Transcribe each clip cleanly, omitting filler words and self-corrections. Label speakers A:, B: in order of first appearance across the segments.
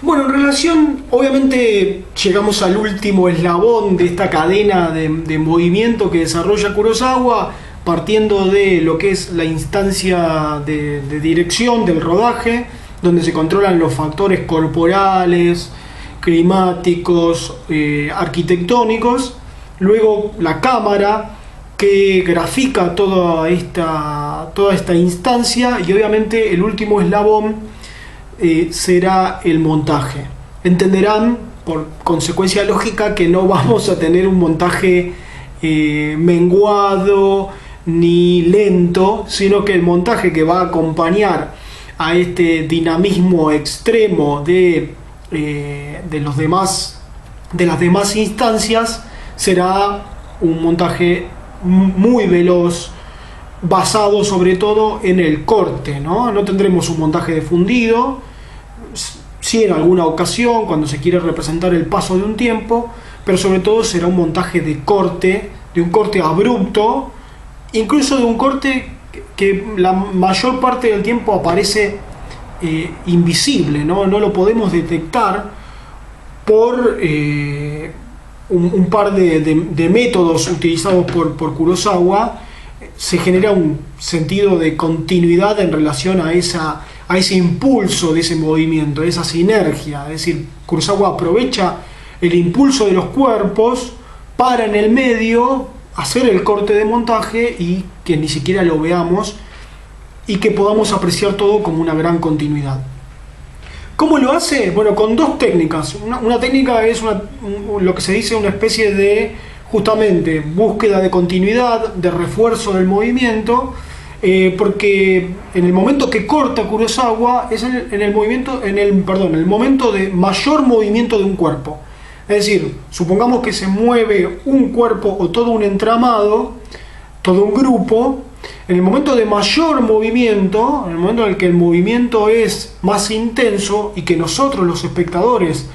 A: Bueno, en relación, obviamente llegamos al último eslabón de esta cadena de movimiento que desarrolla Kurosawa, partiendo de lo que es la instancia de dirección del rodaje, donde se controlan los factores corporales, climáticos, arquitectónicos. Luego la cámara, que grafica toda esta instancia, y obviamente el último eslabón será el montaje. Entenderán por consecuencia lógica que no vamos a tener un montaje menguado ni lento, sino que el montaje que va a acompañar a este dinamismo extremo de las demás instancias será un montaje muy veloz, basado sobre todo en el corte, ¿no? No tendremos un montaje de fundido, sí en alguna ocasión cuando se quiere representar el paso de un tiempo, pero sobre todo será un montaje de un corte abrupto, incluso de un corte que la mayor parte del tiempo aparece invisible, ¿no? No lo podemos detectar por un par de métodos utilizados por Kurosawa. Se genera un sentido de continuidad en relación a ese impulso de ese movimiento, de esa sinergia. Es decir, Kurosawa aprovecha el impulso de los cuerpos para en el medio hacer el corte de montaje y que ni siquiera lo veamos y que podamos apreciar todo como una gran continuidad. ¿Cómo lo hace? Bueno, con dos técnicas. Una técnica es lo que se dice una especie de, justamente, búsqueda de continuidad, de refuerzo del movimiento, porque en el momento que corta Kurosawa es el momento de mayor movimiento de un cuerpo. Es decir, supongamos que se mueve un cuerpo o todo un entramado, todo un grupo. En el momento de mayor movimiento, en el momento en el que el movimiento es más intenso y que nosotros los espectadores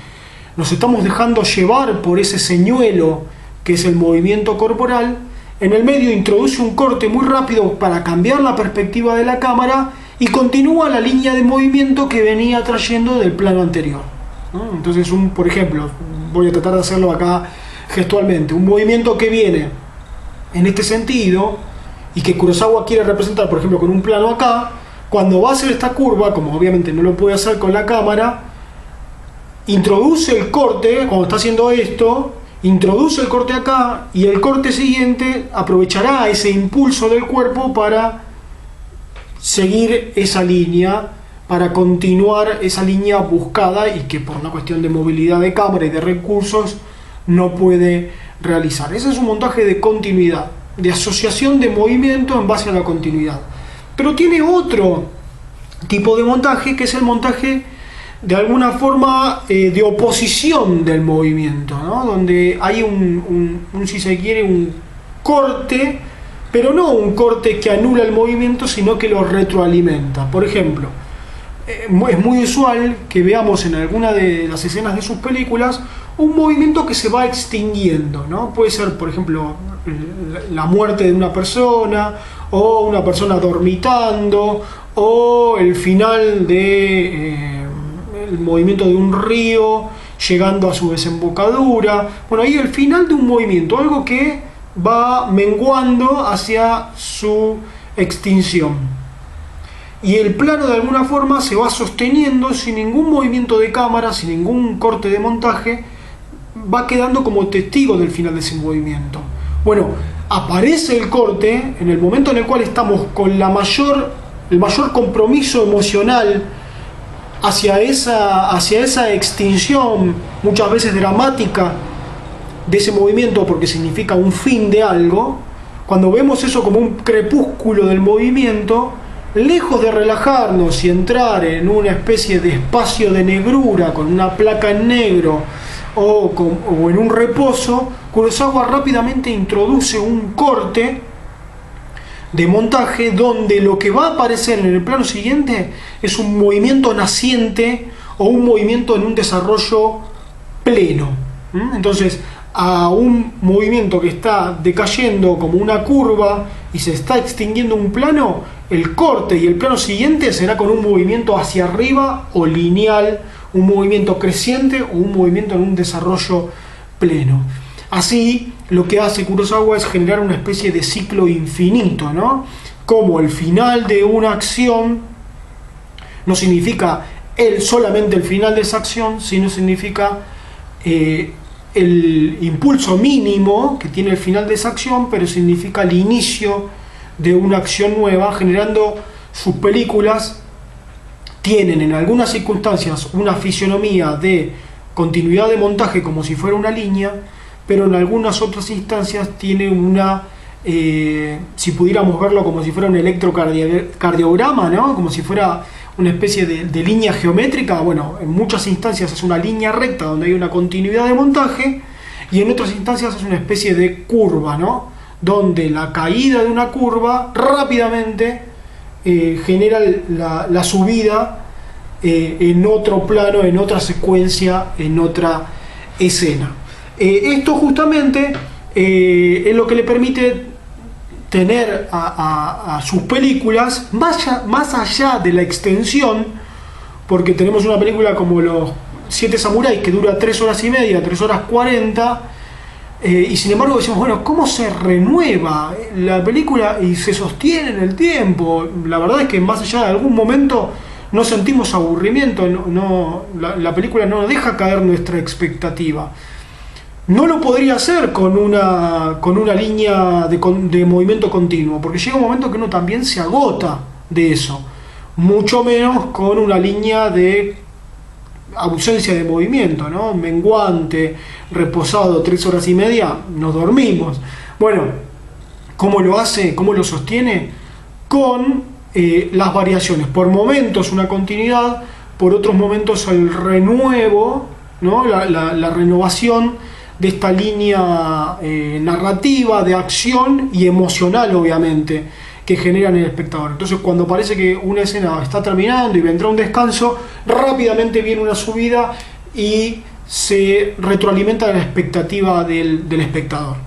A: nos estamos dejando llevar por ese señuelo que es el movimiento corporal, en el medio introduce un corte muy rápido para cambiar la perspectiva de la cámara y continúa la línea de movimiento que venía trayendo del plano anterior, ¿no? Entonces, por ejemplo, voy a tratar de hacerlo acá gestualmente, un movimiento que viene en este sentido y que Kurosawa quiere representar, por ejemplo, con un plano acá, cuando va a hacer esta curva, como obviamente no lo puede hacer con la cámara, introduce el corte, cuando está haciendo esto, introduce el corte acá y el corte siguiente aprovechará ese impulso del cuerpo para seguir esa línea, para continuar esa línea buscada y que por una cuestión de movilidad de cámara y de recursos no puede realizar. Ese es un montaje de continuidad, de asociación de movimiento en base a la continuidad. Pero tiene otro tipo de montaje, que es el montaje de alguna forma de oposición del movimiento, ¿no? Donde hay si se quiere, un corte, pero no un corte que anula el movimiento, sino que lo retroalimenta. Por ejemplo, es muy usual que veamos en alguna de las escenas de sus películas un movimiento que se va extinguiendo, ¿no? Puede ser, por ejemplo, la muerte de una persona, o una persona dormitando, o el final el movimiento de un río llegando a su desembocadura. Bueno, ahí el final de un movimiento, algo que va menguando hacia su extinción. Y el plano de alguna forma se va sosteniendo sin ningún movimiento de cámara, sin ningún corte de montaje, va quedando como testigo del final de ese movimiento. Bueno, aparece el corte en el momento en el cual estamos con el mayor compromiso emocional hacia esa extinción, muchas veces dramática, de ese movimiento, porque significa un fin de algo. Cuando vemos eso como un crepúsculo del movimiento, lejos de relajarnos y entrar en una especie de espacio de negrura con una placa en negro o en un reposo, Kurosawa rápidamente introduce un corte de montaje donde lo que va a aparecer en el plano siguiente es un movimiento naciente o un movimiento en un desarrollo pleno. Entonces, a un movimiento que está decayendo como una curva y se está extinguiendo un plano, el corte y el plano siguiente será con un movimiento hacia arriba o lineal un movimiento creciente o un movimiento en un desarrollo pleno. Así, lo que hace Kurosawa es generar una especie de ciclo infinito, ¿no? Como el final de una acción no significa solamente el final de esa acción, sino significa el impulso mínimo que tiene el final de esa acción, pero significa el inicio de una acción nueva, generando sus películas. Tienen en algunas circunstancias una fisionomía de continuidad de montaje como si fuera una línea, pero en algunas otras instancias tiene una, si pudiéramos verlo como si fuera un electrocardiograma, ¿no? Como si fuera una especie de línea geométrica. Bueno, en muchas instancias es una línea recta donde hay una continuidad de montaje, y en otras instancias es una especie de curva, ¿no? Donde la caída de una curva rápidamente genera la subida en otro plano, en otra secuencia, en otra escena. Esto justamente es lo que le permite tener a sus películas más allá de la extensión, porque tenemos una película como Los Siete Samuráis que dura 3 horas y media, 3 horas 40, y sin embargo decimos, bueno, ¿cómo se renueva la película y se sostiene en el tiempo? La verdad es que más allá de algún momento no sentimos aburrimiento, la película no deja caer nuestra expectativa. No lo podría hacer con una línea de movimiento continuo, porque llega un momento que uno también se agota de eso, mucho menos con una línea de ausencia de movimiento, ¿no? Menguante, reposado 3 horas y media, nos dormimos. Bueno, ¿cómo lo hace? ¿Cómo lo sostiene? Con las variaciones. Por momentos una continuidad, por otros momentos el renuevo, ¿no? La renovación de esta línea narrativa, de acción y emocional, obviamente, que generan en el espectador. Entonces, cuando parece que una escena está terminando y vendrá un descanso, rápidamente viene una subida y se retroalimenta la expectativa del espectador.